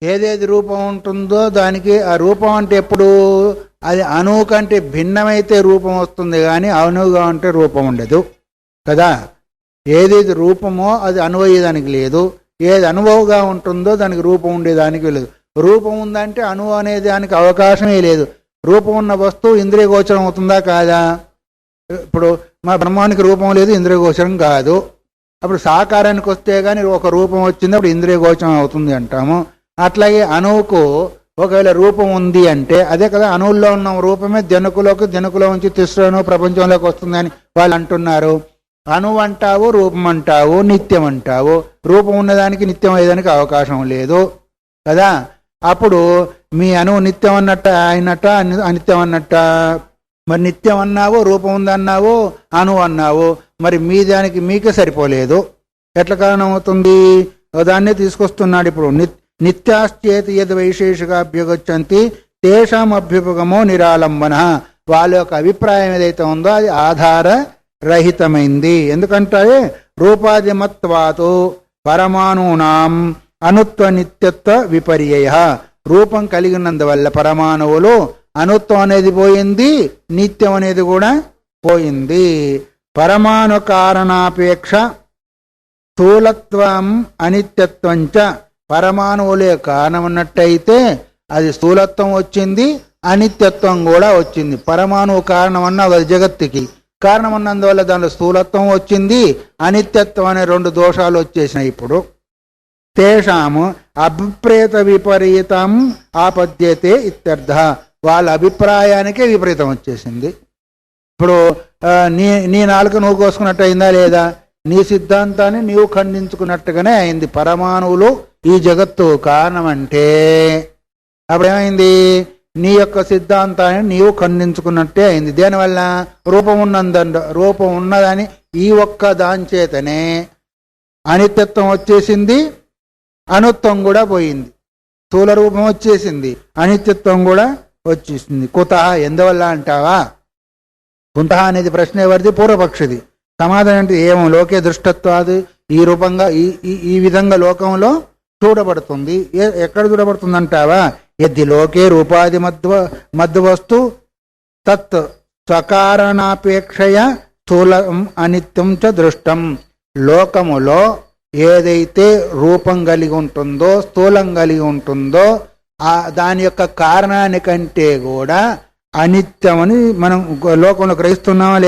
ఏదేది రూపం ఉంటుందో దానికి ఆ రూపం అంటే ఎప్పుడు అది అణువు కంటే భిన్నమైతే రూపం వస్తుంది, కానీ అణువుగా ఉంటే రూపం ఉండదు కదా. ఏదేది రూపమో అది అణువయ్యేదానికి లేదు, ఏది అనుభవంగా ఉంటుందో దానికి రూపం ఉండేదానికి లేదు. రూపం ఉందంటే అణువు అనే దానికి అవకాశమే లేదు. రూపం ఉన్న వస్తువు ఇంద్రియ గోచరం అవుతుందా కాదా? ఇప్పుడు మా బ్రహ్మానికి రూపం లేదు, ఇంద్రియ గోచరం కాదు. అప్పుడు సాకారానికి వస్తే కానీ ఒక రూపం వచ్చింది, అప్పుడు ఇంద్రియ గోచరం అవుతుంది అంటాము. అట్లాగే అణువుకు ఒకవేళ రూపం ఉంది అంటే అదే కదా, అణువుల్లో ఉన్న రూపమే జనకులో నుంచి తిస్రను ప్రపంచంలోకి వస్తుందని వాళ్ళు అంటున్నారు. అణువు అంటావు, రూపం అంటావు, నిత్యం అంటావు. రూపం ఉన్నదానికి నిత్యం అయ్యేదానికి అవకాశం లేదు కదా. అప్పుడు మీ అణువు నిత్యం అన్నట్ట అయినట్ట అనిత్యం అన్నట్ట? మరి నిత్యం అన్నావు, రూపం ఉందన్నావు, అణువు అన్నావు, మరి మీ దానికి మీకే సరిపోలేదు. ఎట్లా కారణం అవుతుంది? దాన్నే తీసుకొస్తున్నాడు ఇప్పుడు. నిత్యాశ్చేతి యద్ వైశేషిక అభ్యుగచ్చంతి తేషాం అభ్యుపగమో నిరాలంబన. వాళ్ళ యొక్క అభిప్రాయం ఏదైతే ఉందో అది ఆధార రహితమైంది. ఎందుకంటే రూపాదిమత్వాతో పరమాణూనాం అణుత్వ నిత్యత్వ విపర్యయ. రూపం కలిగినందువల్ల పరమాణువులు అణుత్వం అనేది పోయింది, నిత్యం అనేది కూడా పోయింది. పరమాణు కారణాపేక్ష స్థూలత్వం అనిత్యత్వంచ. పరమాణువులే కారణం ఉన్నట్టయితే అది స్థూలత్వం వచ్చింది, అనిత్యత్వం కూడా వచ్చింది. పరమాణువు కారణం అన్న అది జగత్తుకి కారణం అన్నందువల్ల దానిలో స్థూలత్వం వచ్చింది, అనిత్యత్వం అనే రెండు దోషాలు వచ్చేసినాయి. ఇప్పుడు తేషాము అభిప్రేత విపరీతం ఆపద్యతే ఇత్యర్థ. వాళ్ళ అభిప్రాయానికే విపరీతం వచ్చేసింది. ఇప్పుడు నీ నాలుక నువ్వు కోసుకున్నట్టు అయిందా లేదా? నీ సిద్ధాంతాన్ని నీవు ఖండించుకున్నట్టుగానే అయింది. పరమాణువులు ఈ జగత్తు కారణం అంటే అప్పుడేమైంది? నీ యొక్క సిద్ధాంతాన్ని నీవు ఖండించుకున్నట్టే అయింది. దేనివల్ల? రూపం ఉన్నదని ఈ ఒక్క దాని చేతనే అనిత్యత్వం వచ్చేసింది, అణుత్వం కూడా పోయింది. స్థూల రూపం వచ్చేసింది, అనిత్యత్వం కూడా వచ్చేసింది. కుతః ఎందువల్ల అంటావా? కుంతః అనేది ప్రశ్న ఎవరిది? పూర్వపక్షిది. సమాధానం అంటే ఏమో లోకే దృష్టత్వాది. ఈ రూపంగా ఈ విధంగా లోకంలో చూడబడుతుంది. ఎక్కడ చూడబడుతుంది అంటావా? యద్ది లోకే రూపాది మధ్వస్తు తత్ స్వకారణాపేక్షయ స్థూలం అనిత్యం చ దృష్టం. లోకములో ఏదైతే రూపం కలిగి ఉంటుందో, స్థూలం కలిగి ఉంటుందో దాని యొక్క కారణానికంటే కూడా అనిత్యమని మనం లోకంలో గ్రహిస్తున్నామా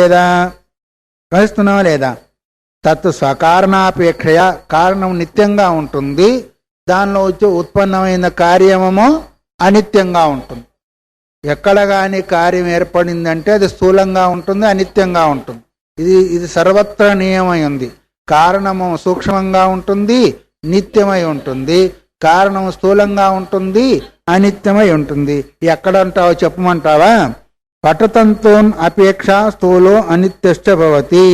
లేదా? తత్ స్వకారణాపేక్షయ. కారణం నిత్యంగా ఉంటుంది, దానిలో వచ్చి ఉత్పన్నమైన కార్యమేమో అనిత్యంగా ఉంటుంది. ఎక్కడ కానీ కార్యం ఏర్పడిందంటే అది స్థూలంగా ఉంటుంది, అనిత్యంగా ఉంటుంది. ఇది సర్వత్ర నియమై ఉంది. కారణము సూక్ష్మంగా ఉంటుంది, నిత్యమై ఉంటుంది. కారణం స్థూలంగా ఉంటుంది, అనిత్యమై ఉంటుంది. ఎక్కడంటావో చెప్పమంటావా? పటతంతోన్ అపేక్ష స్థూలో అనిత్యశ్చ భవతి.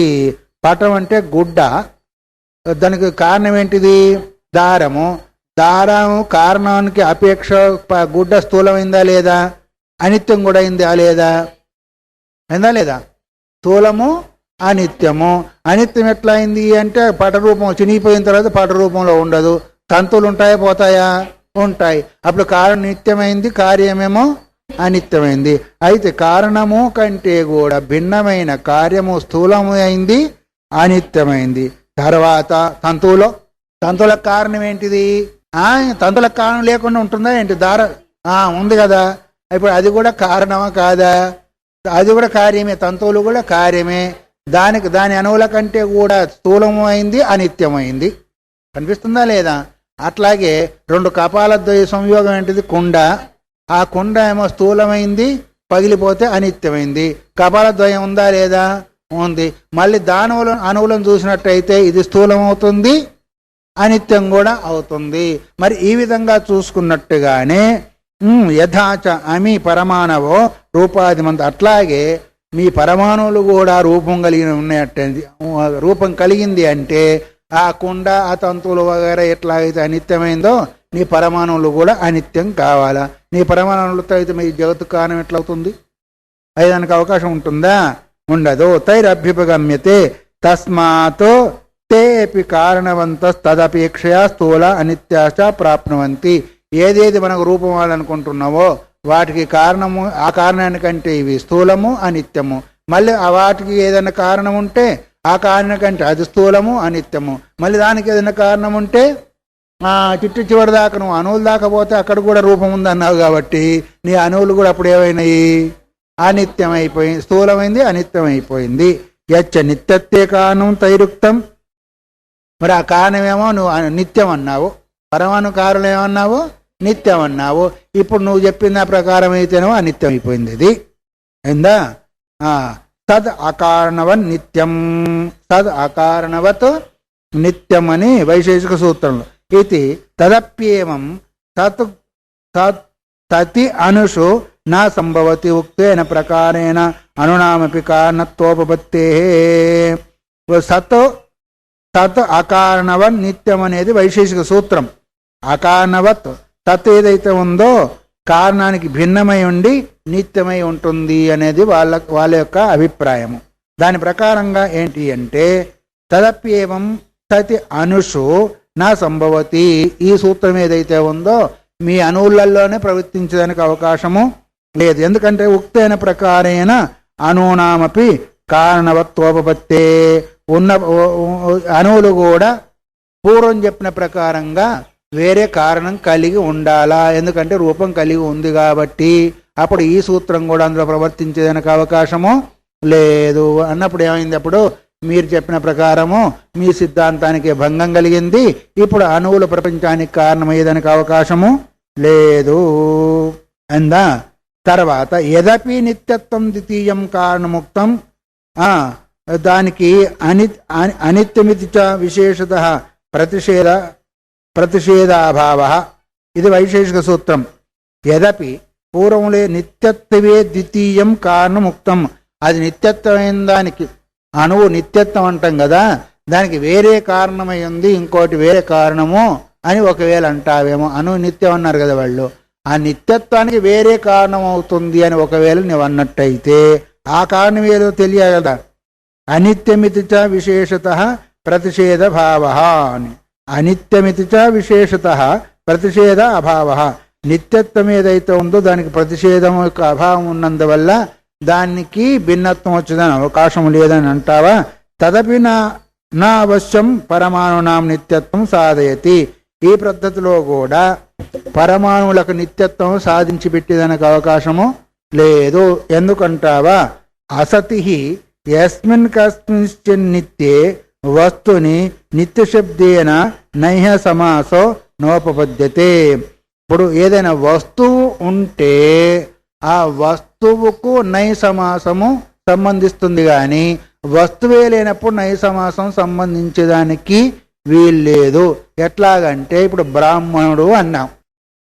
పటం అంటే గుడ్డ, దానికి కారణం ఏంటిది? దారము. కారణానికి అపేక్ష గుడ్డ స్థూలమైందా లేదా? అనిత్యం కూడా అయిందా లేదా? స్థూలము అనిత్యము. అనిత్యం ఎట్లా అయింది అంటే పటరూపం చినిగిపోయిన తర్వాత పటరూపంలో ఉండదు. తంతువులు ఉంటాయా పోతాయా? ఉంటాయి. అప్పుడు కారణం నిత్యమైంది, కార్యమేమో అనిత్యమైంది. అయితే కారణము కంటే కూడా భిన్నమైన కార్యము స్థూలము అయింది, అనిత్యమైంది. తర్వాత తంతువులకు కారణం ఏంటిది? తంతులకు కారణం లేకుండా ఉంటుందా ఏంటి? ఉంది కదా. ఇప్పుడు అది కూడా కారణమా కాదా? అది కూడా కార్యమే. తంతువులు కూడా కార్యమే. దాని అణువుల కంటే కూడా స్థూలము అయింది, అనిత్యమైంది. కనిపిస్తుందా లేదా? అట్లాగే రెండు కపాలద్వయ సంయోగం ఏంటిది? కుండ. ఆ కుండ ఏమో స్థూలమైంది, పగిలిపోతే అనిత్యమైంది. కపాలద్వయం ఉందా లేదా? ఉంది. మళ్ళీ అణువులను చూసినట్టయితే ఇది స్థూలం అవుతుంది, అనిత్యం కూడా అవుతుంది. మరి ఈ విధంగా చూసుకున్నట్టుగానే యథాచ అమి పరమాణవో రూపాదిమంత. అట్లాగే మీ పరమాణువులు కూడా రూపం కలిగి ఉన్నాయట్టండి. రూపం కలిగింది అంటే ఆ కుండ, ఆ తంతువులు వగైరా ఎట్లాగైతే అనిత్యమైందో నీ పరమాణువులు కూడా అనిత్యం కావాలా? నీ పరమాణువులతో అయితే మీ జగత్తు కారణం ఎట్లవుతుంది? అయ్యేదానికి అవకాశం ఉంటుందా? ఉండదు. తైరభ్యుపగమ్యతే తస్మాత్ తే అపి కారణవంత తదపేక్షయా స్థూల అనిత్యాశ్చ ప్రాప్నువంతి. ఏదేది మనకు రూపం అవ్వాలనుకుంటున్నావో వాటికి కారణము, ఆ కారణానికంటే ఇవి స్థూలము అనిత్యము. మళ్ళీ ఆ వాటికి ఏదైనా కారణం ఉంటే ఆ కారణానికంటే అది స్థూలము అనిత్యము. మళ్ళీ దానికి ఏదైనా కారణం ఉంటే చిట్టు చివరి దాకా నువ్వు అణువులు దాకా పోతే అక్కడ కూడా రూపం ఉందన్నావు కాబట్టి నీ అణువులు కూడా అప్పుడు ఏమైనాయి? అనిత్యమైపోయింది, స్థూలమైంది, అనిత్యమైపోయింది. యచ్చ నిత్యత్తే కారణం తైరుక్తం. మరి ఆ కారణమేమో నువ్వు నిత్యం అన్నావు, పరమాణు కారణం ఏమన్నావు? నిత్యం అన్నావు. ఇప్పుడు నువ్వు చెప్పిన ప్రకారం అయితేనేమో అనిత్యం అయిపోయింది. ఇది ఎందా తద్ అకారణవన్ నిత్యం, తద్ అకారణవత్ నిత్యం అని వైశేషిక సూత్రంలో. ఇది తదప్యేమం తత్ తతి అనుషు నా సంభవతి ఉక్తేన ప్రకారేణ అనునామపి కారణత్వోపపత్తే. సత్ తత్ అకారణవన్ నిత్యం అనేది వైశేషిక సూత్రం. అకారణవత్ తత్ ఏదైతే ఉందో కారణానికి భిన్నమై ఉండి నిత్యమై ఉంటుంది అనేది వాళ్ళ యొక్క అభిప్రాయము. దాని ప్రకారంగా ఏంటి అంటే తదప్యేవం తతి అనుషు నా సంభవతి, ఈ సూత్రం ఏదైతే ఉందో మీ అణువులలోనే ప్రవర్తించడానికి అవకాశము లేదు. ఎందుకంటే ఉక్తైన ప్రకారేణ అణూనామపి కారణవత్వోపపత్తే, ఉన్న అణువులు కూడా పూర్వం చెప్పిన ప్రకారంగా వేరే కారణం కలిగి ఉండాలా, ఎందుకంటే రూపం కలిగి ఉంది కాబట్టి. అప్పుడు ఈ సూత్రం కూడా అందులో ప్రవర్తించేదానికి అవకాశము లేదు అన్నప్పుడు ఏమైంది? అప్పుడు మీరు చెప్పిన ప్రకారము మీ సిద్ధాంతానికి భంగం కలిగింది. ఇప్పుడు అణువులు ప్రపంచానికి కారణమయ్యేదానికి అవకాశము లేదు అందా. తర్వాత యదపి నిత్యత్వం ద్వితీయం కారణముక్తం, దానికి అనిత్యమితి చ విశేషత ప్రతిషేధాభావ. ఇది వైశేషిక సూత్రం. యదపి పూర్వంలో నిత్యత్వే ద్వితీయం కారణముక్తం, అది నిత్యత్వమైన దానికి అణువు నిత్యత్వం అంటాం కదా, దానికి వేరే కారణమై ఉంది, ఇంకోటి వేరే కారణము అని ఒకవేళ అంటావేమో. అణువు నిత్యం అన్నారు కదా వాళ్ళు, ఆ నిత్యత్వానికి వేరే కారణం అవుతుంది అని ఒకవేళ నువ్వు అన్నట్టయితే ఆ కారణం ఏదో తెలియాలి కదా. అనిత్యమితి చ విశేషత ప్రతిషేధ భావ అని. అనిత్యమితి చ విశేషత ప్రతిషేధ అభావ. నిత్యత్వం ఏదైతే ఉందో దానికి ప్రతిషేధం యొక్క అభావం ఉన్నందువల్ల దానికి భిన్నత్వం వచ్చేదని అవకాశం లేదని అంటావా? తదపి నా అవశ్యం పరమాణునాం నిత్యత్వం సాధయతి. ఈ పద్ధతిలో కూడా పరమాణువులకు నిత్యత్వం సాధించి పెట్టేదానికి అవకాశము లేదు. ఎందుకంటావా? అసతి యస్మిన్ కస్మిశ్చిన్ నిత్యే వస్తుని నిత్యశబ్దేన నైహ సమాసో నోపపద్యతే. ఇప్పుడు ఏదైనా వస్తువు ఉంటే ఆ వస్తువుకు నై సమాసము సంబంధిస్తుంది, కానీ వస్తువే లేనప్పుడు నై సమాసం సంబంధించేదానికి వీల్లేదు. ఎట్లాగంటే ఇప్పుడు బ్రాహ్మణుడు అన్నాం,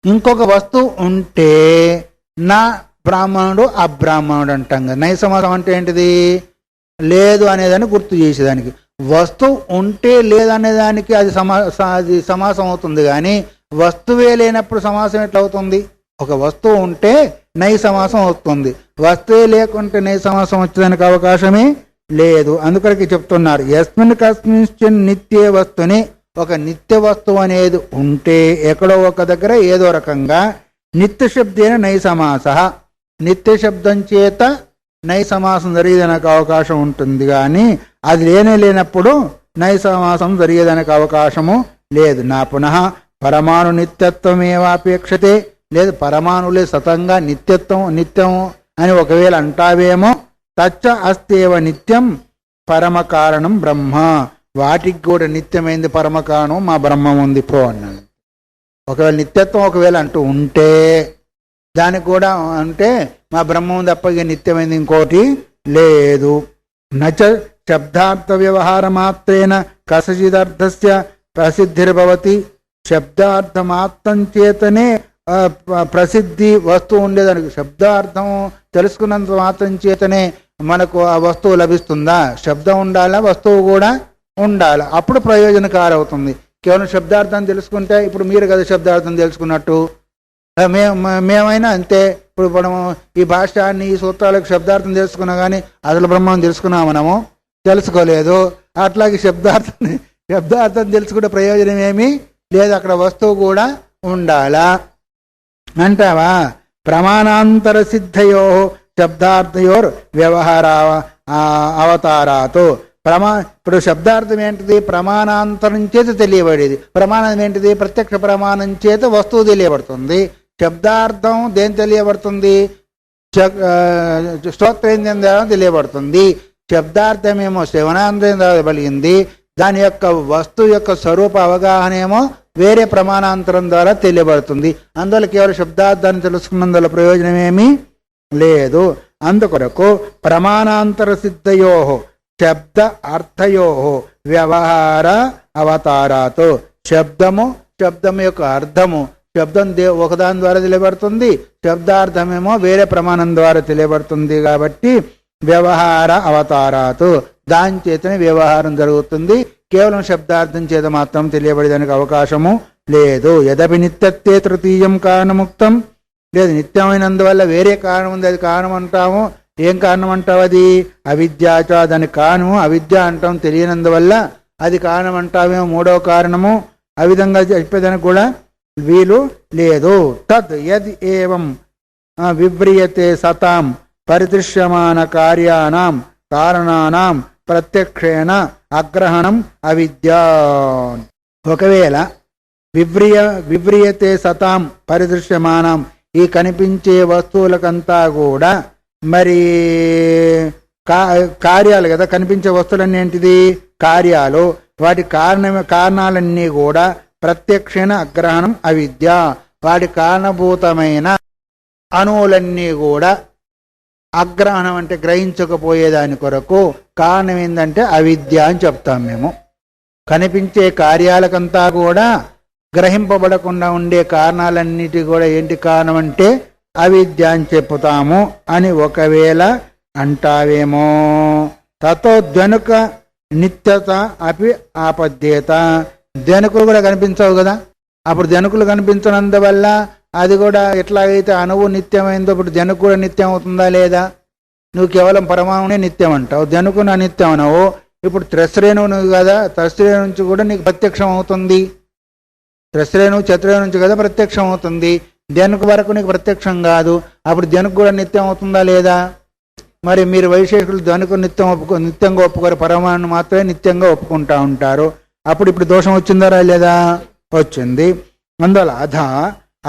ఇంకొక వస్తువు ఉంటే నా బ్రాహ్మణుడు అబ్రాహ్మణుడు అంటాం కదా. నై సమాసం అంటే ఏంటిది? లేదు అనేదాన్ని గుర్తు చేసేదానికి. వస్తువు ఉంటే లేదనేదానికి అది సమాసం అవుతుంది, కానీ వస్తువే లేనప్పుడు సమాసం ఎట్లా అవుతుంది? ఒక వస్తువు ఉంటే నై సమాసం అవుతుంది, వస్తువే లేకుంటే నై సమాసం వచ్చేదానికి అవకాశమే లేదు. అందుకరికి చెప్తున్నారు యస్మిన్ కస్మిన్ నిత్య వస్తుని, ఒక నిత్య వస్తువు అనేది ఉంటే ఎక్కడో ఒక దగ్గర ఏదో రకంగా నిత్య శబ్దేన నై సమాస, నిత్య శబ్దం చేత నై సమాసం జరిగేదానికి అవకాశం ఉంటుంది, కానీ అది లేనప్పుడు నై సమాసం జరిగేదానికి అవకాశము లేదు. నా పునః పరమాణు నిత్యత్వమేవాపేక్షతే, లేదు పరమాణులే సతంగా నిత్యం అని ఒకవేళ అంటావేమో. తచ్చ అస్తేవ నిత్యం పరమ కారణం బ్రహ్మ, వాటికి కూడా నిత్యమైంది పరమ కారణం మా బ్రహ్మం ఉంది పో అన్నాడు. ఒకవేళ నిత్యత్వం ఒకవేళ అంటూ ఉంటే దానికి కూడా అంటే మా బ్రహ్మం తప్ప నిత్యమైంది ఇంకోటి లేదు. నచ శబ్దార్థ వ్యవహార మాత్రేన కసచిదర్థస్య ప్రసిద్ధిర్భవతి. శబ్దార్థమాత్రం చేతనే ప్రసిద్ధి వస్తువు ఉండేదానికి, శబ్దార్థం తెలుసుకున్నంత మాత్రం చేతనే మనకు ఆ వస్తువు లభిస్తుందా? శబ్దం ఉండాలా, వస్తువు కూడా ఉండాలి, అప్పుడు ప్రయోజనకారి అవుతుంది. కేవలం శబ్దార్థం తెలుసుకుంటే, ఇప్పుడు మీరు కదా శబ్దార్థం తెలుసుకున్నట్టు మేమైనా అంతే. ఇప్పుడు మనము ఈ భాష్యాన్ని ఈ సూత్రాలకు శబ్దార్థం తెలుసుకున్నా కానీ అసలు బ్రహ్మం తెలుసుకున్నాము, మనము తెలుసుకోలేదు. అట్లాగే శబ్దార్థం తెలుసుకుంటే ప్రయోజనం ఏమీ లేదు, అక్కడ వస్తువు కూడా ఉండాలా. అంటావా? ప్రమాణాంతర సిద్ధయో శబ్దార్థయోర్ వ్యవహార అవతారాతో ఇప్పుడు శబ్దార్థం ఏంటిది? ప్రమాణాంతరం చేత తెలియబడేది. ప్రమాణం ఏంటిది? ప్రత్యక్ష ప్రమాణం చేత వస్తువు తెలియబడుతుంది. శబ్దార్థం దేని తెలియబడుతుంది? శ్రోత్రేంద్రియం ద్వారా తెలియబడుతుంది. శబ్దార్థమేమో శ్రవణాంద్రియం ద్వారా కలిగింది. దాని యొక్క వస్తువు యొక్క స్వరూప అవగాహన ఏమో వేరే ప్రమాణాంతరం ద్వారా తెలియబడుతుంది. అందువల్ల కేవలం శబ్దార్థాన్ని తెలుసుకున్నందువల్ల ప్రయోజనం ఏమీ లేదు. అందుకొరకు ప్రమాణాంతర సిద్ధయో శబ్ద అర్థయో వ్యవహార అవతారాతో శబ్దము యొక్క అర్థము శబ్దం ఒకదాని ద్వారా తెలియబడుతుంది, శబ్దార్థమేమో వేరే ప్రమాణం ద్వారా తెలియబడుతుంది. కాబట్టి వ్యవహార అవతారాతు దాని చేతనే వ్యవహారం జరుగుతుంది. కేవలం శబ్దార్థం చేత మాత్రం తెలియబడేదానికి అవకాశము లేదు. యదపి నిత్యత్తే తృతీయం కారణముక్తం, లేదు నిత్యమైనందువల్ల వేరే కారణం ఉంది, అది కారణం అంటాము. ఏం కారణం అంటావు? అది అవిద్యాచ, దాని కారణము అవిద్య అంటాం. తెలియనందువల్ల అది కారణం అంటావేమో మూడవ కారణము. ఆ విధంగా చెప్పేదానికి కూడా వీలు లేదు. తద్ యద్ ఏవం వివ్రియతే సతాం పరిదృశ్యమాన కార్యాణం కారణానాం ప్రత్యక్షేణ అగ్రహణం అవిద్యా. ఒకవేళ వివ్రియతే సతాం పరిదృశ్యమానం, ఈ కనిపించే వస్తువులకంతా కూడా మరి కార్యాలు కదా. కనిపించే వస్తువులన్నీ ఏంటిది? కార్యాలు. వాటి కారణాలన్నీ కూడా ప్రత్యక్షేణ అగ్రహణం అవిద్య. వాటి కారణభూతమైన అణువులన్నీ కూడా అగ్రహణం అంటే గ్రహించకపోయేదాని కొరకు కారణం ఏంటంటే అవిద్య అని చెప్తాం మేము. కనిపించే కార్యాలకంతా కూడా గ్రహింపబడకుండా ఉండే కారణాలన్నిటి కూడా ఏంటి కారణం అంటే అవిద్య అని చెప్పుతాము అని ఒకవేళ అంటావేమో. తతో ధ్వనుక నిత్యత అపి ఆపద్యేత. ధ్వనుకులు కూడా కనిపించవు కదా. అప్పుడు ధ్వనుకులు కనిపించినందువల్ల అది కూడా ఎట్లాగైతే అణువు నిత్యమైందో ఇప్పుడు ధ్వనుకు కూడా నిత్యం అవుతుందా లేదా? నువ్వు కేవలం పరమాణునే నిత్యం అంటావు, ధ్వనుకును అనిత్యం అనవు. ఇప్పుడు త్రశ్రేణువు నువ్వు కదా, త్రశ్రేణు నుంచి కూడా నీకు ప్రత్యక్షం అవుతుంది. త్రశ్రేణువు చతురేణు నుంచి కదా ప్రత్యక్షం అవుతుంది. ధ్వనుకు వరకు నీకు ప్రత్యక్షం కాదు. అప్పుడు ధ్వనుకు కూడా నిత్యం అవుతుందా లేదా? మరి మీరు వైశేషులు ధ్వనుకు నిత్యంగా ఒప్పుకోరు, పరమాణు మాత్రమే నిత్యంగా ఒప్పుకుంటా ఉంటారు. అప్పుడు ఇప్పుడు దోషం వచ్చిందా లేదా? వచ్చింది. అందువల్ల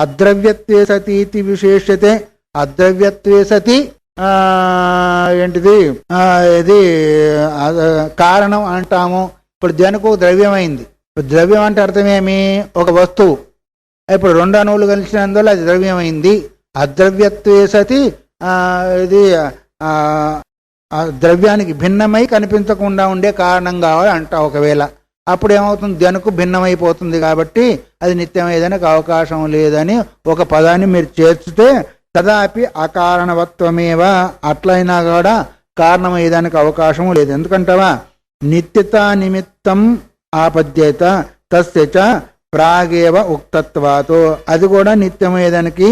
అద్రవ్యత్వే సతి ఇది విశేషతే. అద్రవ్యత్వే సతి ఏంటిది? ఇది కారణం అంటాము. ఇప్పుడు ధ్వనుకు ద్రవ్యమైంది. ద్రవ్యం అంటే అర్థమేమి? ఒక వస్తువు. ఇప్పుడు రెండు అణువులు కలిసినందువల్ల అది ద్రవ్యమైంది. అద్రవ్యత్వే సతి ఇది ద్రవ్యానికి భిన్నమై కనిపించకుండా ఉండే కారణం కావాలి అంటా. ఒకవేళ అప్పుడు ఏమవుతుంది? ధ్వనుకు భిన్నమైపోతుంది. కాబట్టి అది నిత్యమయ్యేదానికి అవకాశం లేదని ఒక పదాన్ని మీరు చేర్చితే తదాపి అకారణవత్వమేవ, అట్లయినా కూడా కారణమయ్యేదానికి అవకాశం లేదు. ఎందుకంటావా? నిత్యత నిమిత్తం ఆపద్యేత తస్య చ ప్రాగేవ ఉక్తత్వాతో. అది కూడా నిత్యమయ్యేదానికి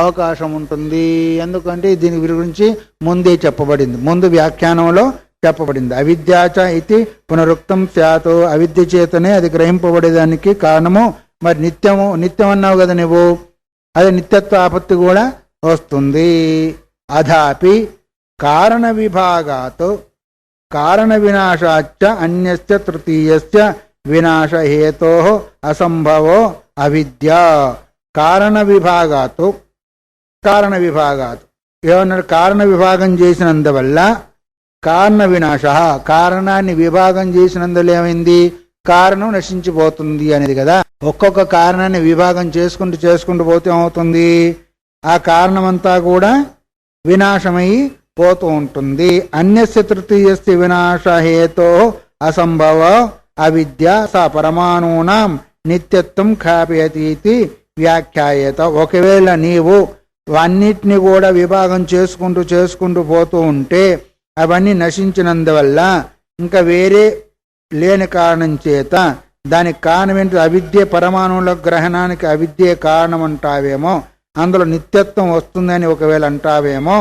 అవకాశం ఉంటుంది. ఎందుకంటే దీని గురించి ముందే చెప్పబడింది, ముందు వ్యాఖ్యానంలో చెప్పబడింది. అవిద్యాచ ఇది పునరుక్తం స్యాతో. అవిద్య చేతనే అది గ్రహింపబడేదానికి కారణము. మరి నిత్యం అన్నావు కదా నువ్వు, అది నిత్యత్వ ఆపత్తి కూడా వస్తుంది. అధాపి కారణ విభాగాతో కారణ వినాశాచ్చ అన్యస్య తృతీయస్య వినాశ హేతో అసంభవో అవిద్య. కారణ విభాగాతు ఏమన్నాడు? కారణ విభాగం చేసినందువల్ల కారణ వినాశ, కారణాన్ని విభాగం చేసినందువల్ల ఏమైంది? కారణం నశించిపోతుంది అనేది కదా. ఒక్కొక్క కారణాన్ని విభాగం చేసుకుంటూ పోతే ఏమవుతుంది? ఆ కారణమంతా కూడా వినాశమై పోతూ ఉంటుంది. అన్యస్య తృతీయస్య వినాశ హేతో అసంభవ అవిద్య స పరమాణూనాం నిత్యత్వం ఖ్యాపయతి వ్యాఖ్యాయత. ఒకవేళ నీవు అన్నిటిని కూడా విభాగం చేసుకుంటూ పోతూ ఉంటే అవన్నీ నశించినందువల్ల ఇంకా వేరే లేని కారణం చేత దానికి కారణం ఏంటి? అవిద్య. పరమాణువుల గ్రహణానికి అవిద్యే కారణం అంటావేమో, అందులో నిత్యత్వం వస్తుందని ఒకవేళ అంటావేమో.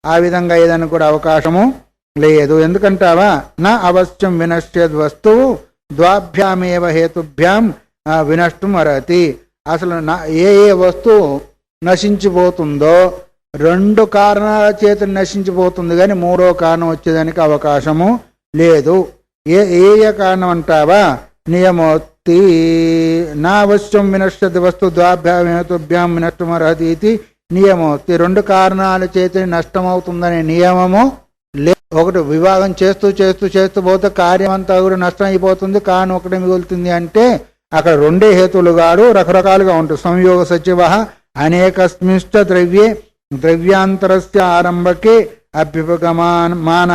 ఆ విధంగా ఏదైనా కూడా అవకాశము లేదు. ఎందుకంటావా? నా అవశ్యం వినశ్చేద్ వస్తువు ద్వాభ్యామేవ హేతుభ్యాం వినష్టం అర్హతి. అసలు ఏ వస్తువు నశించిపోతుందో, రెండు కారణాల చేత నశించిపోతుంది, కానీ మూడో కారణం వచ్చేదానికి అవకాశము లేదు. ఏ కారణం అంటావా? నియమోక్తి నావశ్యం వినశ్యతి వస్తు ద్వాభ్యాం హేతుభ్యాం వినష్టమర్హతి ఇది నియమోక్తి. రెండు కారణాల చేత నష్టమవుతుందనే నియమము లేదు. ఒకటి విభాగం చేస్తూ చేస్తూ చేస్తూ పోతే కార్యం అంతా కూడా నష్టం అయిపోతుంది, కారణం ఒకటి మిగులుతుంది అంటే అక్కడ రెండే హేతువులు కాదు, రకరకాలుగా ఉంటుంది. సంయోగ సచివ అనేకస్మిష్ట ద్రవ్యే ద్రవ్యాంతరస్య ఆరంభకే అభ్యుపగమాన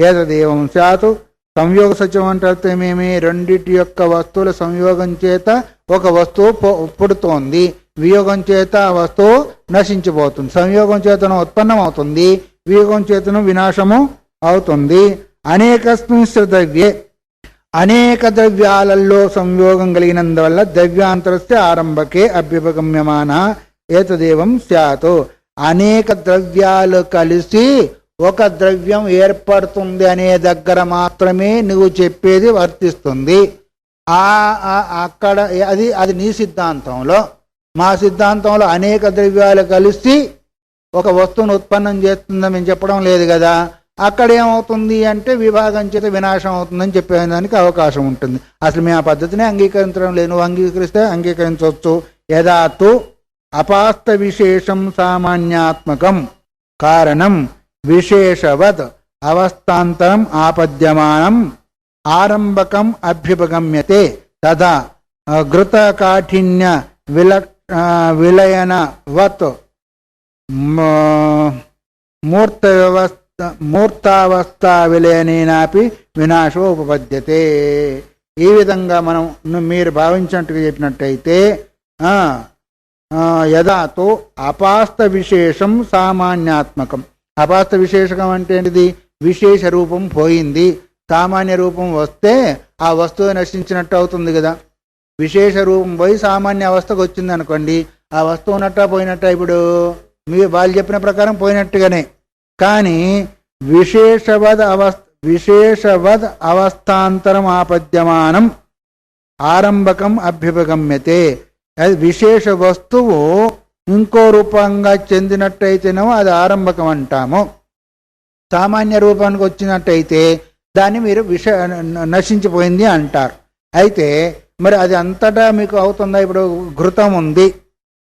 ఏతదేవం స్యాత్. సంయోగ సచివం అంటే అర్థమేమి? రెండిటి యొక్క వస్తువుల సంయోగం చేత ఒక వస్తువు పుడుతోంది, వియోగం చేత ఆ వస్తువు నశించిపోతుంది. సంయోగం చేతను ఉత్పన్నం అవుతుంది, వియోగం చేతను వినాశము అవుతుంది. అనేకస్మిన్ ద్రవ్యే అనేక ద్రవ్యాలలో సంయోగం కలిగినందువల్ల ద్రవ్యాంతరస్య ఆరంభకే అభ్యుపగమ్యమాన ఏతదేవం స్యాత్. అనేక ద్రవ్యాలు కలిసి ఒక ద్రవ్యం ఏర్పడుతుంది అనే దగ్గర మాత్రమే నువ్వు చెప్పేది వర్తిస్తుంది. అక్కడ అది నీ సిద్ధాంతంలో. మా సిద్ధాంతంలో అనేక ద్రవ్యాలు కలిసి ఒక వస్తువును ఉత్పన్నం చేస్తుందని మేము చెప్పడం లేదు కదా. అక్కడ ఏమవుతుంది అంటే విభాగం చేత వినాశం అవుతుందని చెప్పేదానికి అవకాశం ఉంటుంది. అసలు మేము ఆ పద్ధతిని అంగీకరించడం లేదు. నువ్వు అంగీకరిస్తే అంగీకరించవచ్చు. యదాతు అపాస్త విశేషం సామాన్యాత్మకం కారణం విశేషవద్ అవస్థాంతరం ఆపద్యమానం ఆరంభకం అభ్యుపగమ్యతే తదా ఘృతకాఠిన్య విలయనవత్ మూర్తావస్థా విలయనేనాపి వినాశో ఉపపద్యతే. ఈ విధంగా మనం మీరు భావించినట్టుగా చెప్పినట్టయితే యదాతో అపాస్త విశేషం సామాన్యాత్మకం. అపాస్త విశేషకం అంటే ఏంటిది? విశేష రూపం పోయింది, సామాన్య రూపం వస్తే ఆ వస్తువు నశించినట్టు అవుతుంది కదా. విశేష రూపం పోయి సామాన్య అవస్థకు వచ్చింది అనుకోండి, ఆ వస్తువు ఉన్నట్ట పోయినట్ట? ఇప్పుడు మీరు వాళ్ళు చెప్పిన ప్రకారం పోయినట్టుగానే. కానీ విశేషవద్ అవస్థాంతరం ఆపద్యమానం ఆరంభకం అభ్యుపగమ్యతే. అది విశేష వస్తువు ఇంకో రూపంగా చెందినట్టయితేనేమో అది ఆరంభకం అంటాము. సామాన్య రూపానికి వచ్చినట్టయితే దాన్ని మీరు నశించిపోయింది అంటారు. అయితే మరి అది అంతటా మీకు అవుతుందా? ఇప్పుడు ఘృతం ఉంది,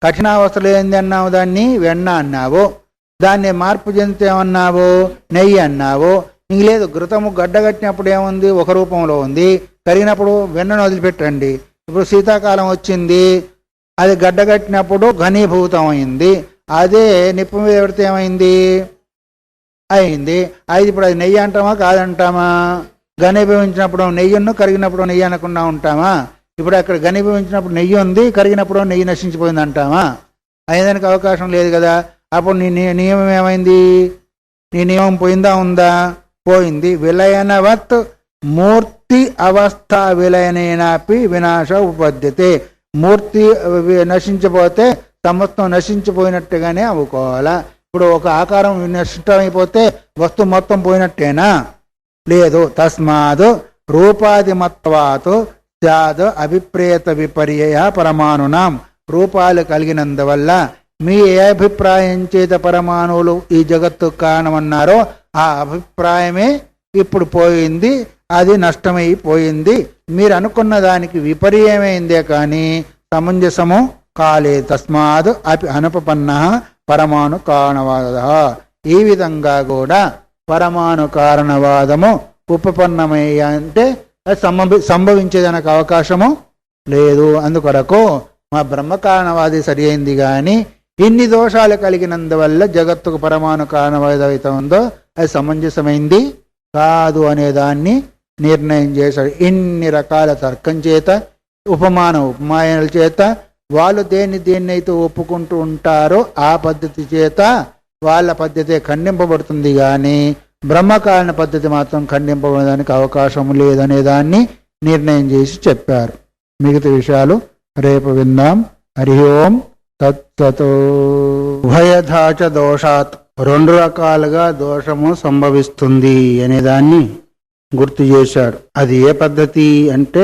కఠినావస్థలు ఏంది అన్నావు, దాన్ని వెన్న అన్నావు. దాన్ని మార్పు చెందితే ఏమన్నావు? నెయ్యి అన్నావు. ఇంక లేదు, ఘృతము గడ్డగట్టినప్పుడు ఏముంది? ఒక రూపంలో ఉంది. కరిగినప్పుడు వెన్నను వదిలిపెట్టండి. ఇప్పుడు శీతాకాలం వచ్చింది, అది గడ్డగట్టినప్పుడు ఘనీభూతం అయింది. అదే నిప్పు మీద పెడితే ఏమైంది? అయింది. అది ఇప్పుడు అది నెయ్యి అంటామా కాదంటామా? ఘనీభవించినప్పుడు నెయ్యిను, కరిగినప్పుడు నెయ్యి అనకుండా ఉంటామా? ఇప్పుడు అక్కడ ఘనీభవించినప్పుడు నెయ్యి ఉంది, కరిగినప్పుడు నెయ్యి నశించిపోయింది అంటామా? అయ్యేదానికి అవకాశం లేదు కదా. అప్పుడు నీ నియమం ఏమైంది? నీ నియమం పోయిందా ఉందా? పోయింది. విలయనవత్ మూర్తి అవస్థ విలయనేనాపి వినాశ ఉపద్యతే. మూర్తి నశించిపోతే సమస్తం నశించిపోయినట్టుగానే అవ్వుకోవాలా. ఇప్పుడు ఒక ఆకారం నష్టమైపోతే వస్తువు మొత్తం పోయినట్టేనా? లేదు. తస్మాత్ రూపాదిమత్వాత్ స్యాద్ అభిప్రేత విపర్యయ పరమాణునాం. రూపాలు కలిగినందువల్ల మీ ఏ అభిప్రాయం చేత పరమాణువులు ఈ జగత్తు కారణమన్నారో ఆ అభిప్రాయమే ఇప్పుడు పోయింది, అది నష్టమైపోయింది. మీరు అనుకున్న దానికి విపర్యమైందే కానీ సమంజసము కాలేదు. తస్మాత్ అనుపపన్న పరమాణు కారణవాద. ఈ విధంగా కూడా పరమాణు కారణవాదము ఉపపన్నమయ్య అంటే సంభవించేదానికి అవకాశము లేదు. అందుకొరకు మా బ్రహ్మకారణవాది సరి అయింది, కానీ ఇన్ని దోషాలు కలిగినందువల్ల జగత్తుకు పరమాణు కారణవాద అయితే ఉందో అది సమంజసమైంది కాదు అనేదాన్ని నిర్ణయం చేశాడు. ఇన్ని రకాల తర్కం చేత, ఉపమానాల చేత వాళ్ళు దేన్నైతే ఒప్పుకుంటూ ఉంటారో ఆ పద్ధతి చేత వాళ్ళ పద్ధతి ఖండింపబడుతుంది, కానీ బ్రహ్మకారణ పద్ధతి మాత్రం ఖండింపబడడానికి అవకాశం లేదనే దాన్ని నిర్ణయం చేసి చెప్పారు. మిగతా విషయాలు రేపు విందాం. హరి ఓం తత్సత్. ఉభయధాచ దోషాత్, రెండు రకాలుగా దోషము సంభవిస్తుంది అనేదాన్ని గుర్తు చేశాడు. అది ఏ పద్ధతి అంటే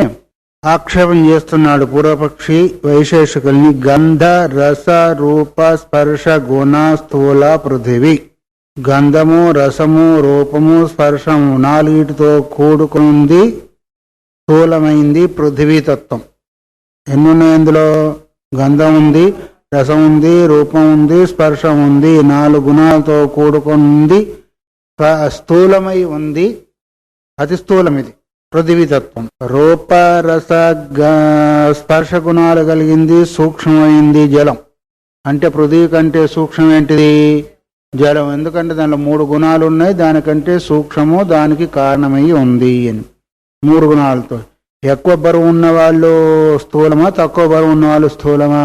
ఆక్షేపం చేస్తున్నాడు పూర్వపక్షి వైశేషికుల్ని. గంధ రస రూప స్పర్శ గుణ స్థూల పృథివీ. గంధము, రసము, రూపము, స్పర్శము నాలుగిటితో కూడుకుంది స్థూలమైంది పృథివీతత్వం. ఎన్నున్నాయి అందులో? గంధం ఉంది, రసం ఉంది, రూపం ఉంది, స్పర్శం ఉంది. 4 గుణాలతో కూడుకుంది, స్థూలమై ఉంది, అతి స్థూలం ఇది పృథివీతత్వం. రూప రస స్పర్శ గుణాలు కలిగింది, సూక్ష్మమైంది జలం. అంటే పృథివీ కంటే సూక్ష్మం ఏంటిది? జలం. ఎందుకంటే దానిలో 3 గుణాలు ఉన్నాయి, దానికంటే సూక్ష్మము దానికి కారణమై ఉంది అని. 3 గుణాలతో. ఎక్కువ బరువు ఉన్నవాళ్ళు స్థూలమా, తక్కువ బరువు ఉన్నవాళ్ళు స్థూలమా?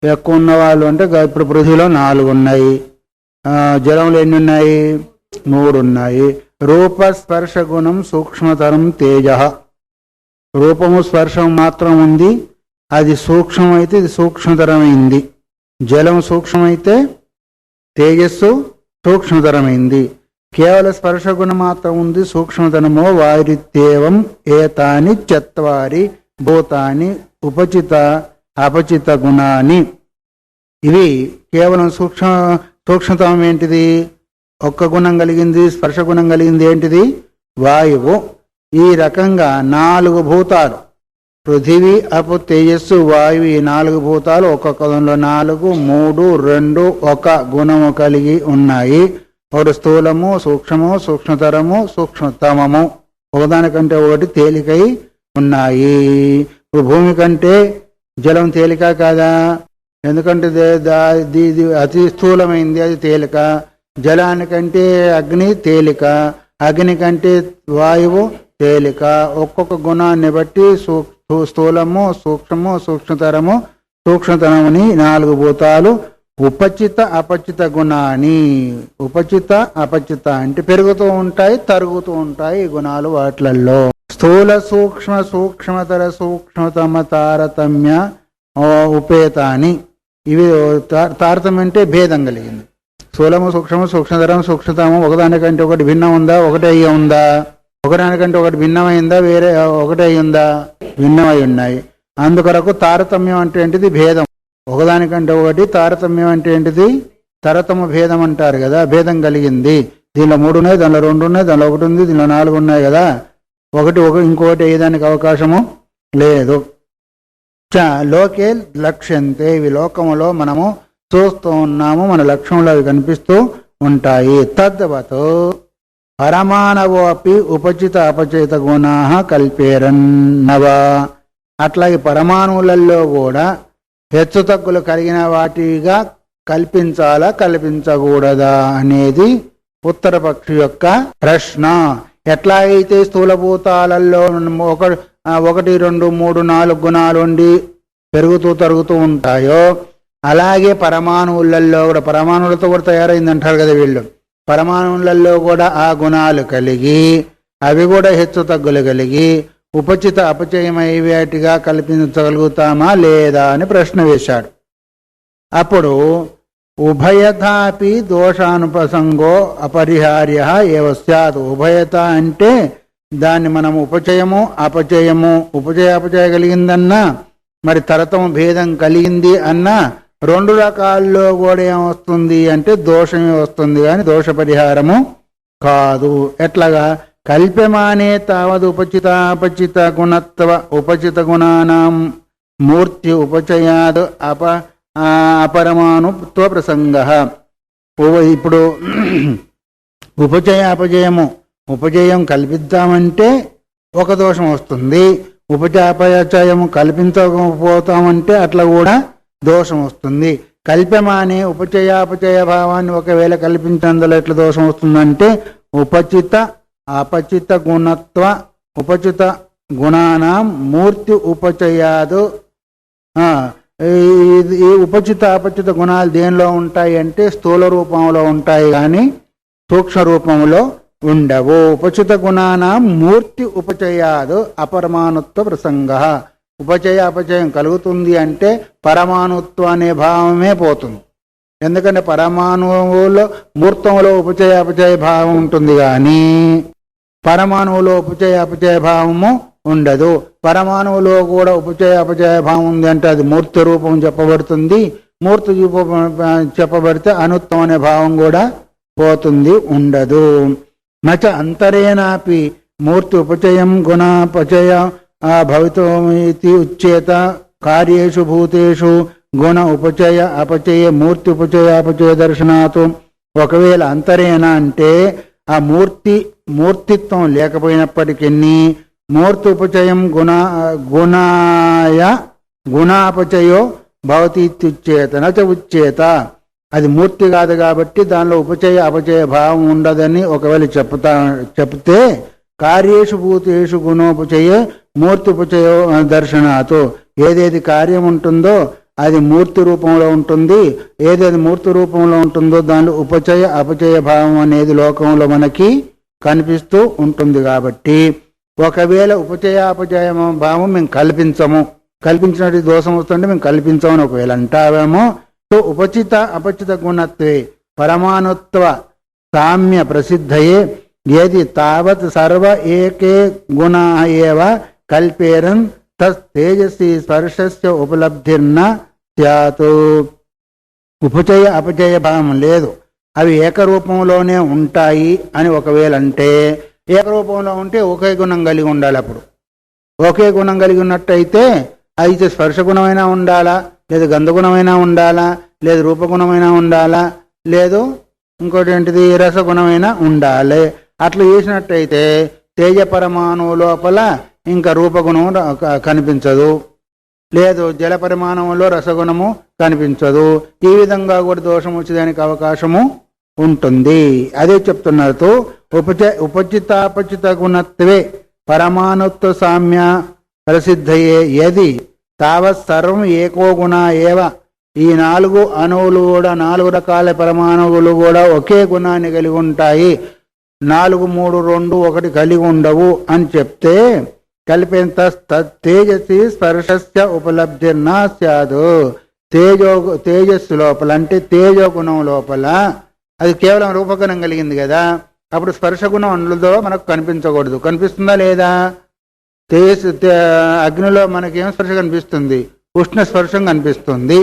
ఎక్కువ ఉన్నవాళ్ళు అంటే ఇప్పుడు పృథ్వీలో 4 ఉన్నాయి, జలంలో ఎన్ని ఉన్నాయి? 3 ఉన్నాయి. రూప స్పర్శ గుణం సూక్ష్మతరం తేజ. రూపము స్పర్శం మాత్రం ఉంది, అది సూక్ష్మమైతే ఇది సూక్ష్మతరమైంది. జలం సూక్ష్మమైతే తేజస్సు సూక్ష్మతరమైంది. కేవల స్పర్శ గుణం మాత్రం ఉంది, సూక్ష్మతరమో. వారిత్యేవం ఏతాని 4 భూతాని ఉపచిత అపచిత గుణాని. ఇవి కేవలం సూక్ష్మతమం ఏంటిది? ఒక్క గుణం కలిగింది, స్పర్శ గుణం కలిగింది ఏంటిది? వాయువు. ఈ రకంగా 4 భూతాలు, పృథివీ, అపు, తేజస్సు, వాయువు, ఈ 4 భూతాలు ఒక్కొక్క గుణంలో 4, 3, 2, 1 గుణము కలిగి ఉన్నాయి. ఒకటి స్థూలము, సూక్ష్మము, సూక్ష్మతరము, సూక్ష్మతమము. ఒకదానికంటే ఒకటి తేలికై ఉన్నాయి. ఇప్పుడు భూమి కంటే జలం తేలిక కాదా? ఎందుకంటే అతి స్థూలమైంది, అది తేలిక. జలానికంటే అగ్ని తేలిక, అగ్ని కంటే వాయువు తేలిక. ఒక్కొక్క గుణాన్ని బట్టి స్థూలము, సూక్ష్మము, సూక్ష్మతరము, సూక్ష్మతరముని 4 భూతాలు ఉపచిత అపచిత గుణాని. ఉపచిత అపచిత అంటే పెరుగుతూ ఉంటాయి, తరుగుతూ ఉంటాయి ఈ గుణాలు వాటిల్లో. స్థూల సూక్ష్మ సూక్ష్మతర సూక్ష్మతమ తారతమ్య ఉపేతాని. ఇవి తారతమ్యం అంటే భేదం కలిగింది. స్థూలము, సూక్ష్మము, సూక్ష్మతరం, సూక్ష్మతము ఒకదానికంటే ఒకటి భిన్నం ఉందా? ఒకటే అయ్యి ఉందా? ఒకదానికంటే ఒకటి భిన్నమైందా? వేరే ఒకటే అయ్యి ఉందా? భిన్నమై ఉన్నాయి. అందుకొరకు తారతమ్యం అంటే ఏంటిది? భేదం. ఒకదానికంటే ఒకటి. తారతమ్యం అంటే ఏంటిది? తరతమ భేదం అంటారు కదా, భేదం కలిగింది. దీనిలో 3 ఉన్నాయి, దానిలో 2 ఉన్నాయి, దానిలో 1 ఉంది, దీనిలో 4 ఉన్నాయి కదా. ఒకటి ఇంకోటి అయ్యేదానికి అవకాశము లేదు. లోకే లక్ష్యంతే. ఇవి లోకములో మనము చూస్తూ ఉన్నాము, మన లక్ష్యంలో అవి కనిపిస్తూ ఉంటాయి. తద్వత్ పరమాణవోపి ఉపచిత అపచిత గుణా కల్పేరన్నవా. అట్లాగే పరమాణువులలో కూడా హెచ్చు తగ్గులు కలిగిన వాటిగా కల్పించాలా కల్పించకూడదా అనేది ఉత్తరపక్షి యొక్క ప్రశ్న. ఎట్లా అయితే స్థూలభూతాలలో 1, 2, 3, 4 గుణాలు ఉండి పెరుగుతూ తరుగుతూ ఉంటాయో, అలాగే పరమాణువులలో కూడా, పరమాణువులతో కూడా తయారైంది అంటారు కదా వీళ్ళు, పరమాణువులలో కూడా ఆ గుణాలు కలిగి అవి కూడా హెచ్చు తగ్గులు కలిగి ఉపచిత అపచయమయ్యేటిగా కల్పించగలుగుతామా లేదా అని ప్రశ్న వేశాడు. అప్పుడు ఉభయతాపి దోషానుపసంగో అపరిహార్య ఏవ స్యాత్. ఉభయత అంటే దాన్ని మనం ఉపచయము అపచయము, ఉపచయ అపచయ కలిగిందన్నా, మరి తరతము భేదం కలిగింది అన్నా, 2 రకాల్లో కూడా ఏమొస్తుంది అంటే దోషమే వస్తుంది, కానీ దోష పరిహారము కాదు. ఎట్లాగా? కల్ప్యమానే తావద్ ఉపచితాపచిత గుణత్వ ఉపచిత గుణానాం మూర్తి ఉపచయాద్ అపరమాణుత్వ ప్రసంగ. ఇప్పుడు ఉపచయ అపజయము, ఉపజయం కల్పిద్దామంటే ఒక దోషం వస్తుంది, ఉపచయాపచయము కల్పించకపోతామంటే అట్లా కూడా దోషం వస్తుంది. కల్ప్యమానే ఉపచయాపచయ భావాన్ని ఒకవేళ కల్పించందులో ఎట్లా దోషం వస్తుందంటే ఉపచిత అపచిత గుణత్వ ఉపచిత గుణానాం మూర్తి ఉపచయాదు. ఈ ఉపచిత అపచిత గుణాలు దేనిలో ఉంటాయి అంటే స్థూల రూపంలో ఉంటాయి, కానీ సూక్ష్మ రూపంలో ఉండవు. ఉపచిత గుణానాం మూర్తి ఉపచయాదు అపరమాణుత్వ ప్రసంగ. ఉపచయ అపచయం కలుగుతుంది అంటే పరమాణుత్వం అనే భావమే పోతుంది. ఎందుకంటే పరమాణువులో మూర్తంలో ఉపచయ అపచయ భావం ఉంటుంది, కానీ పరమాణువులో ఉపచయ అపచయ భావము ఉండదు. పరమాణువులో కూడా ఉపచయ అపచయ భావం ఉంది అంటే అది మూర్తి రూపం చెప్పబడుతుంది. మూర్తి రూపం చెప్పబడితే అణుత్వం అనే భావం కూడా పోతుంది, ఉండదు. నచ అంతరేనాపి మూర్తి ఉపచయం గుణాపచయ భవితమితి ఉచ్యేత కార్యేషు భూతేషు గుణ ఉపచయ అపచయ మూర్తి ఉపచయ అపచయ దర్శనాతు. ఒకవేళ అంతరేనా అంటే ఆ మూర్తిత్వం లేకపోయినప్పటికీ మూర్తి ఉపచయం గుణాపచయో భవతి ఇత్యుచ్చేత నచ ఉచ్చేత. అది మూర్తి కాదు కాబట్టి దానిలో ఉపచయ అపచయ భావం ఉండదని ఒకవేళ చెప్తే కార్యేషు భూతేషు గుణోపచయ మూర్తి ఉపచయ దర్శనాతో. ఏదేది కార్యం ఉంటుందో అది మూర్తి రూపంలో ఉంటుంది, ఏదేది మూర్తి రూపంలో ఉంటుందో దానిలో ఉపచయ అపచయ భావం అనేది లోకంలో మనకి కనిపిస్తూ ఉంటుంది. కాబట్టి ఒకవేళ ఉపచయ అపచయ భావం మేము కల్పించినట్టు దోషం వస్తుంటే మేము కల్పించమని ఒకవేళ అంటావేమో. సో ఉపచిత అపచిత గుణత్వే పరమాణుత్వ సామ్య ప్రసిద్ధయే ఏది తావత్ సర్వ ఏకే గుణ ఏవ కల్పేరన్ తేజస్వి స్పర్శస్య ఉపలబ్ధిర్న స్యాత్. ఉపచయ అపచయ భావం లేదు, అవి ఏకరూపంలోనే ఉంటాయి అని ఒకవేళ అంటే, ఏకరూపంలో ఉంటే ఒకే గుణం కలిగి ఉండాలి. అప్పుడు ఒకే గుణం కలిగి ఉన్నట్టయితే అయితే స్పర్శ గుణమైనా ఉండాలా, లేదు గంధగుణమైనా ఉండాలా, లేదు రూపగుణమైనా ఉండాలా, లేదు ఇంకోటి ఏంటిది రసగుణమైనా ఉండాలి. అట్లా చేసినట్టయితే తేజ పరమాణువు లోపల ఇంకా రూపగుణము కనిపించదు, లేదు జల పరిమాణంలో రసగుణము కనిపించదు. ఈ విధంగా కూడా దోషం వచ్చేదానికి అవకాశము ఉంటుంది. అదే చెప్తున్నారు. ఉపచితాపచిత గుణత్వే పరమాణుత్వ సామ్య ప్రసిద్ధయే యది తావత్ సర్వం ఏకో గుణ ఏవ. ఈ 4 అణువులు కూడా 4 రకాల పరమాణువులు కూడా ఒకే గుణాన్ని కలిగి ఉంటాయి, 4, 3, 2, 1 కలిగి ఉండవు అని చెప్తే కల్పేంత తేజస్వి స్పర్శస్య ఉపలబ్ధిర్నా స్యాదు. తేజస్సు లోపల అంటే తేజో గుణం లోపల అది కేవలం రూపగుణం కలిగింది కదా, అప్పుడు స్పర్శ గుణం అందులో మనకు కనిపించకూడదు. కనిపిస్తుందా లేదా? అగ్నిలో మనకేం స్పర్శ కనిపిస్తుంది? ఉష్ణ స్పర్శం కనిపిస్తుంది.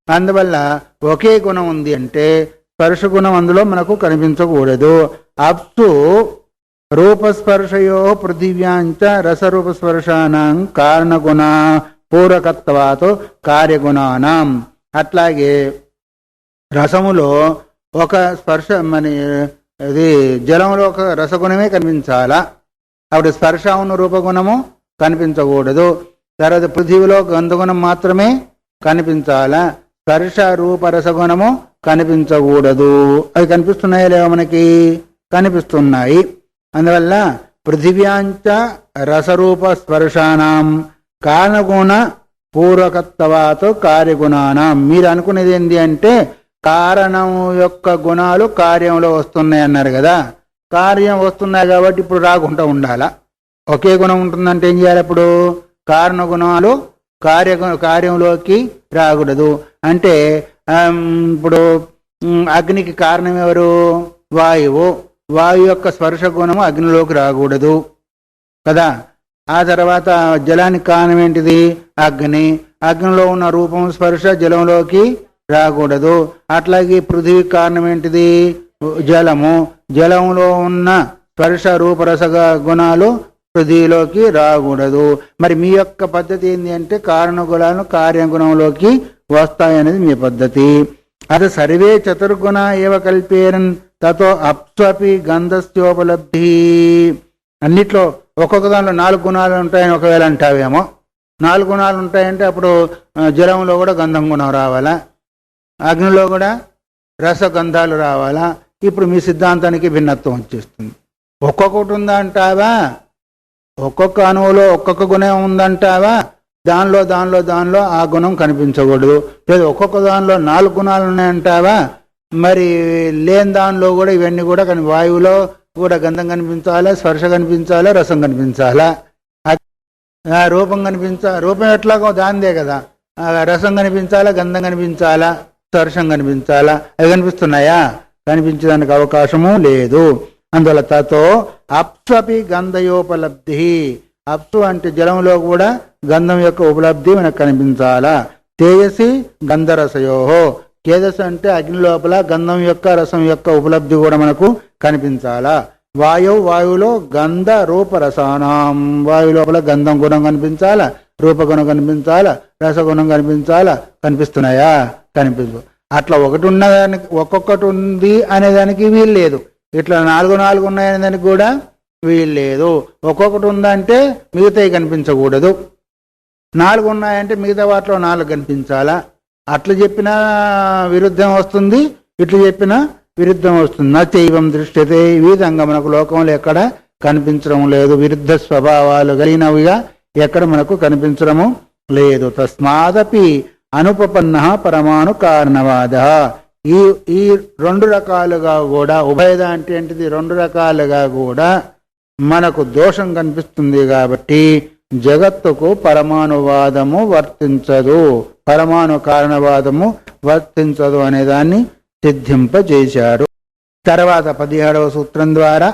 అందువల్ల ఒకే గుణం ఉంది అంటే స్పర్శ గుణం అందులో మనకు కనిపించకూడదు. అప్సు రూపస్పర్శయో పృథివ్యాంచ రసరూపస్పర్శానాం కారణగుణ పూరకత్వాతో కార్యగుణానాం. అట్లాగే రసములో ఒక స్పర్శ ఇది జలంలో ఒక రసగుణమే కనిపించాలా, అప్పుడు స్పర్శ ఉన్న రూపగుణము కనిపించకూడదు. తర్వాత పృథివీలో గంధగుణం మాత్రమే కనిపించాలా, స్పర్శ రూప రసగుణము కనిపించకూడదు. అవి కనిపిస్తున్నాయా లేవో మనకి? కనిపిస్తున్నాయి. అందువల్ల పృథివ్యాంచ రసరూప స్పర్శానాం కారణగుణ పూర్వకత్వాతో కార్యగుణానాం. మీరు అనుకునేది ఏంటి అంటే కారణం యొక్క గుణాలు కార్యంలో వస్తున్నాయి అన్నారు కదా, కార్యం వస్తున్నాయి కాబట్టి ఇప్పుడు రాకుండా ఉండాలా. ఒకే గుణం ఉంటుందంటే ఏం చేయాలి? అప్పుడు కారణ గుణాలు కార్యంలోకి రాకూడదు. అంటే ఇప్పుడు అగ్నికి కారణం ఎవరు? వాయువు. వాయు యొక్క స్పర్శ గుణము అగ్నిలోకి రాకూడదు కదా. ఆ తర్వాత జలానికి కారణం ఏంటిది? అగ్ని. అగ్నిలో ఉన్న రూపం స్పర్శ జలంలోకి రాకూడదు. అట్లాగే పృథివీకి కారణం ఏంటిది? జలము. జలంలో ఉన్న స్పర్శ రూపరస గుణాలు పృథివీలోకి రాకూడదు. మరి మీ యొక్క పద్ధతి ఏంటి అంటే కారణ గుణాలను కార్యగుణంలోకి వస్తాయనేది మీ పద్ధతి. అది సర్వే చతుర్గుణ ఏవ కల్పేరన్ తతో అప్స్వపి గంధస్యోపలబ్ధి. అన్నిట్లో ఒక్కొక్క దాంట్లో 4 గుణాలు ఉంటాయని ఒకవేళ అంటావేమో. 4 గుణాలు ఉంటాయంటే అప్పుడు జలంలో కూడా గంధం గుణం రావాలా, అగ్నిలో కూడా రసగంధాలు రావాలా. ఇప్పుడు మీ సిద్ధాంతానికి భిన్నత్వం వచ్చేస్తుంది. ఒక్కొక్కటి ఉందా అంటావా? ఒక్కొక్క అణువులో ఒక్కొక్క గుణం ఉందంటావా? దానిలో ఆ గుణం కనిపించకూడదు. లేదు ఒక్కొక్క దానిలో 4 గుణాలు ఉన్నాయంటావా? మరి లేని దానిలో కూడా ఇవన్నీ కూడా వాయువులో కూడా గంధం కనిపించాలా, స్పర్శ కనిపించాలా, రసం కనిపించాలా, రూపం రూపం ఎట్లాగో దాందే కదా. రసం కనిపించాలా, గంధం కనిపించాలా, స్పర్శం కనిపించాలా. అవి కనిపిస్తున్నాయా? కనిపించడానికి అవకాశము లేదు. అందువల్ల తతో అప్స్వపి గంధయోపలబ్ధి. అప్సు అంటే జలంలో కూడా గంధం యొక్క ఉపలబ్ధి మనకు కనిపించాలా. తేజసి గంధరసయోహో, తేజస్సు అంటే అగ్ని లోపల గంధం యొక్క రసం యొక్క ఉపలబ్ధి కూడా మనకు కనిపించాలా. వాయువులో గంధ రూపరసానాం, వాయు లోపల గంధం గుణం కనిపించాలా, రూపగుణం కనిపించాలా, రసగుణం కనిపించాలా. కనిపిస్తున్నాయా? కనిపించు. అట్లా ఒకటి ఉన్నదానికి ఒక్కొక్కటి ఉంది అనేదానికి వీలు లేదు. ఇట్లా 4 ఉన్నాయనే దానికి కూడా వీలు లేదు. ఒక్కొక్కటి ఉందంటే మిగతాయి కనిపించకూడదు. 4 ఉన్నాయంటే మిగతా వాటిలో 4 కనిపించాలా. అట్లా చెప్పినా విరుద్ధం వస్తుంది, ఇట్లా చెప్పినా విరుద్ధం వస్తుంది. నైవం దృష్ట్యతే, ఈ విధంగా మనకు లోకంలో ఎక్కడ కనిపించడం లేదు. విరుద్ధ స్వభావాలు కలిగినవిగా ఎక్కడ మనకు కనిపించడము లేదు. తస్మాదపి అనుపపన్న పరమాణు కారణవాద. ఈ 2 రకాలుగా కూడా, ఉభయద అంటే ఏంటిది, 2 రకాలుగా కూడా మనకు దోషం కనిపిస్తుంది. కాబట్టి జగత్తుకు పరమాణువాదము వర్తించదు, పరమాణు కారణవాదము వర్తించదు అనేదాన్ని సిద్ధింపజేశారు. తర్వాత 17వ సూత్రం ద్వారా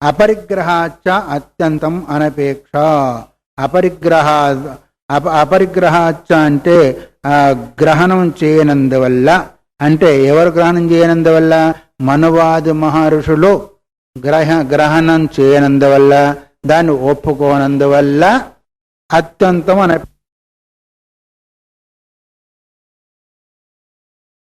అపరిగ్రహాచ అత్యంతం అనపేక్ష. అపరిగ్రహాచ అంటే గ్రహణం చేయనందువల్ల, అంటే ఎవరు గ్రహణం చేయనందువల్ల? మనువాది మహర్షులు గ్రహణం చేయనందువల్ల, దాన్ని ఒప్పుకోనందువల్ల అత్యంతం